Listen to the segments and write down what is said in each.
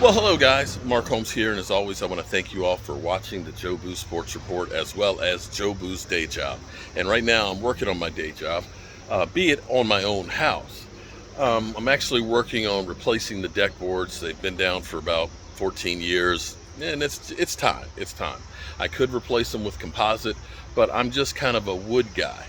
Well, hello guys, Mark Holmes here, and as always, I want to thank you all for watching the Joe Boo Sports Report as well as Joe Boo's day job. And right now, I'm working on my day job, be it on my own house. I'm actually working on replacing the deck boards. They've been down for about 14 years, and it's time. It's time. I could replace them with composite, but I'm just kind of a wood guy.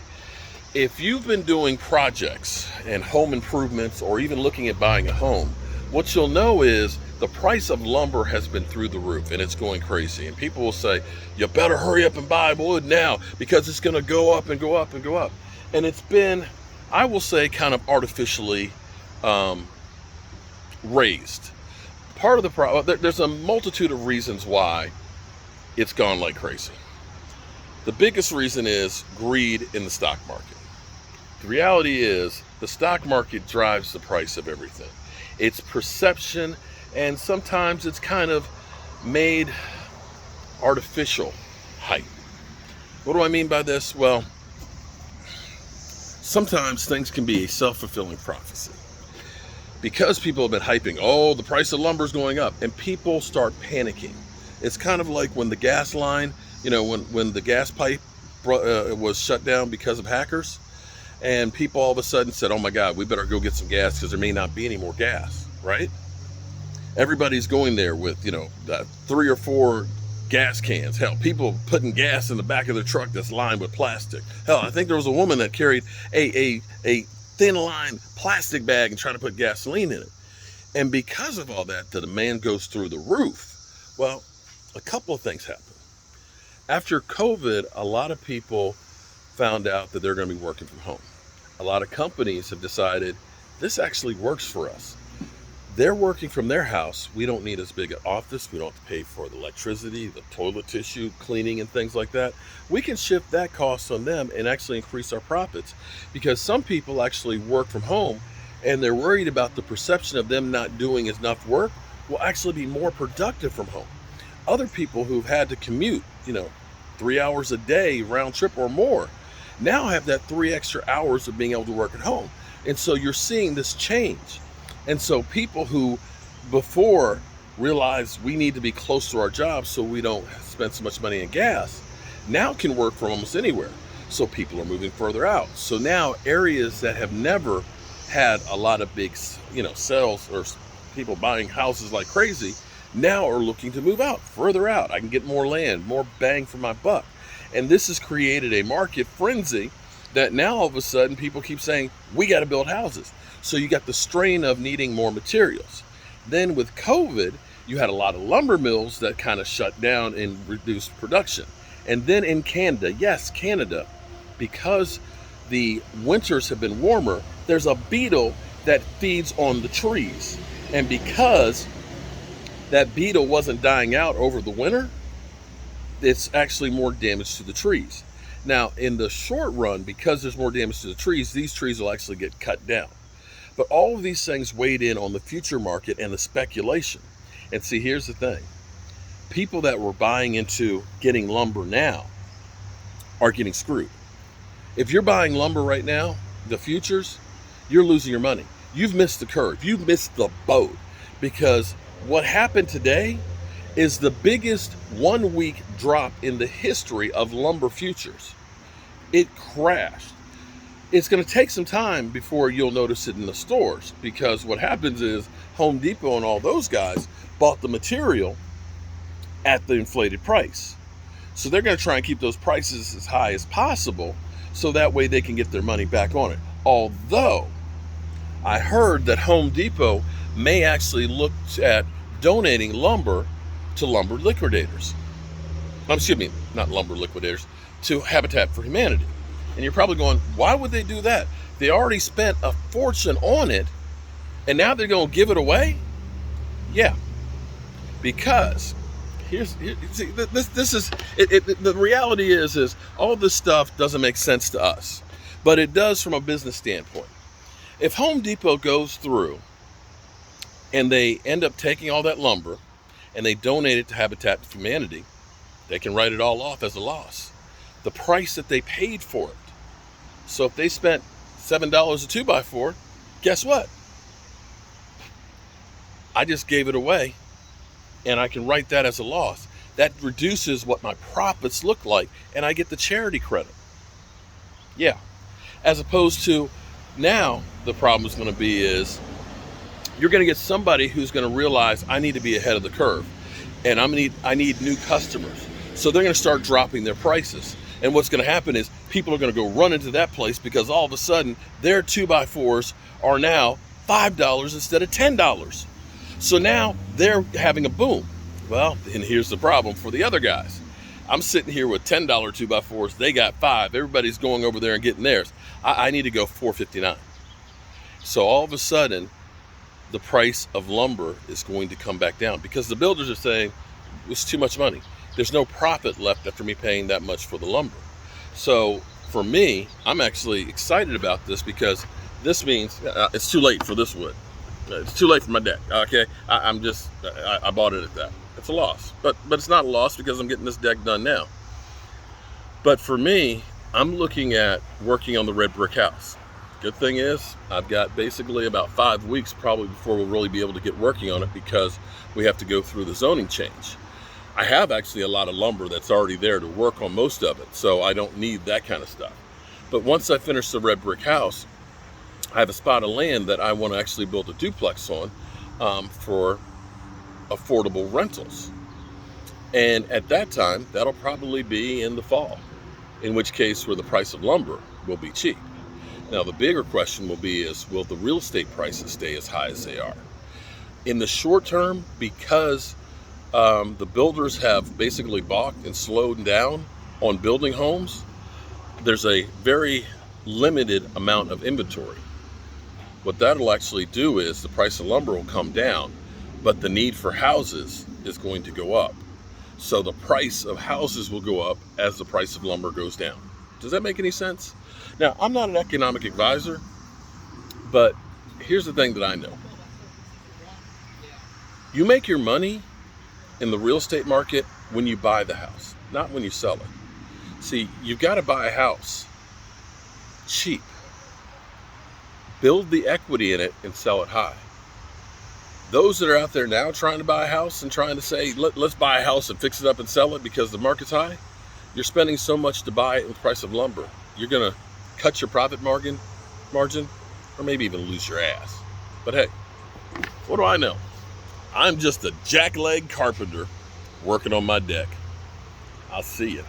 If you've been doing projects and home improvements or even looking at buying a home, what you'll know is the price of lumber has been through the roof and it's going crazy. And people will say, you better hurry up and buy wood now because it's going to go up and go up and go up. And it's been, I will say, kind of artificially um, raised. Part of the problem, there's a multitude of reasons why it's gone like crazy. The biggest reason is greed in the stock market. The reality is the stock market drives the price of everything. It's perception, and sometimes it's kind of made artificial hype. What do I mean by this? Well, sometimes things can be a self-fulfilling prophecy. Because people have been hyping, oh, the price of lumber is going up, and people start panicking. It's kind of like when the gas line, when the gas pipe was shut down because of hackers, and people all of a sudden said, oh my God, we better go get some gas because there may not be any more gas, right? Everybody's going there with, 3 or 4 gas cans. Hell, people putting gas in the back of their truck that's lined with plastic. Hell, I think there was a woman that carried a thin line plastic bag and trying to put gasoline in it. And because of all that, the demand goes through the roof. Well, a couple of things happen. After COVID, a lot of people found out that they're going to be working from home. A lot of companies have decided this actually works for us. They're working from their house. We don't need as big an office. We don't have to pay for the electricity, the toilet tissue, cleaning, and things like that. We can shift that cost on them and actually increase our profits, because some people actually work from home and they're worried about the perception of them not doing enough work will actually be more productive from home. Other people who've had to commute, 3 hours a day round trip or more, now have that 3 extra hours of being able to work at home. And so you're seeing this change. And so people who before realized we need to be close to our jobs so we don't spend so much money in gas, now can work from almost anywhere. So people are moving further out. So now areas that have never had a lot of big, sales or people buying houses like crazy, now are looking to move out, further out. I can get more land, more bang for my buck. And this has created a market frenzy that now all of a sudden people keep saying, we got to build houses. So you got the strain of needing more materials. Then with COVID, you had a lot of lumber mills that kind of shut down and reduced production. And then in Canada, yes, Canada, because the winters have been warmer, there's a beetle that feeds on the trees. And because that beetle wasn't dying out over the winter, it's actually more damage to the trees. Now, in the short run, because there's more damage to the trees, these trees will actually get cut down. But all of these things weighed in on the future market and the speculation. And see, here's the thing. People that were buying into getting lumber now are getting screwed. If you're buying lumber right now, the futures, you're losing your money. You've missed the curve. You've missed the boat. Because what happened today is the biggest 1 week drop in the history of lumber futures. It crashed. It's going to take some time before you'll notice it in the stores, because what happens is Home Depot and all those guys bought the material at the inflated price. So they're going to try and keep those prices as high as possible so that way they can get their money back on it. Although I heard that Home Depot may actually look at donating lumber to lumber liquidators. Excuse me, not lumber liquidators, to Habitat for Humanity. And you're probably going, why would they do that? They already spent a fortune on it, and now they're going to give it away? Yeah, because see, this is the reality is all this stuff doesn't make sense to us, but it does from a business standpoint. If Home Depot goes through and they end up taking all that lumber and they donate it to Habitat for Humanity, they can write it all off as a loss. The price that they paid for it. So if they spent $7 a 2x4, guess what? I just gave it away and I can write that as a loss. That reduces what my profits look like, and I get the charity credit. Yeah. As opposed to now, the problem is going to be is you're going to get somebody who's going to realize I need to be ahead of the curve, and I need new customers. So they're going to start dropping their prices. And what's going to happen is people are going to go run into that place because all of a sudden their 2x4s are now $5 instead of $10. So now they're having a boom. Well, and here's the problem for the other guys. I'm sitting here with $10 2x4s. They got 5. Everybody's going over there and getting theirs. I need to go $4.59. So all of a sudden, the price of lumber is going to come back down because the builders are saying it's too much money. There's no profit left after me paying that much for the lumber. So for me, I'm actually excited about this because this means it's too late for this wood. It's too late for my deck. Okay, I bought it at that. It's a loss, but it's not a loss because I'm getting this deck done now. But for me, I'm looking at working on the red brick house. Good thing is I've got basically about 5 weeks probably before we'll really be able to get working on it because we have to go through the zoning change. I have actually a lot of lumber that's already there to work on most of it, so I don't need that kind of stuff. But once I finish the red brick house, I have a spot of land that I want to actually build a duplex on for affordable rentals. And at that time, that'll probably be in the fall, in which case where the price of lumber will be cheap. Now, the bigger question will be is, will the real estate prices stay as high as they are? In the short term, because the builders have basically balked and slowed down on building homes, there's a very limited amount of inventory. What that'll actually do is the price of lumber will come down, but the need for houses is going to go up. So the price of houses will go up as the price of lumber goes down. Does that make any sense? Now, I'm not an economic advisor, but here's the thing that I know. You make your money in the real estate market when you buy the house, not when you sell it. See, you've got to buy a house cheap, build the equity in it, and sell it high. Those that are out there now trying to buy a house and trying to say, let's buy a house and fix it up and sell it because the market's high, you're spending so much to buy it with the price of lumber. You're going to cut your profit margin, or maybe even lose your ass. But hey, what do I know? I'm just a jackleg carpenter working on my deck. I'll see you.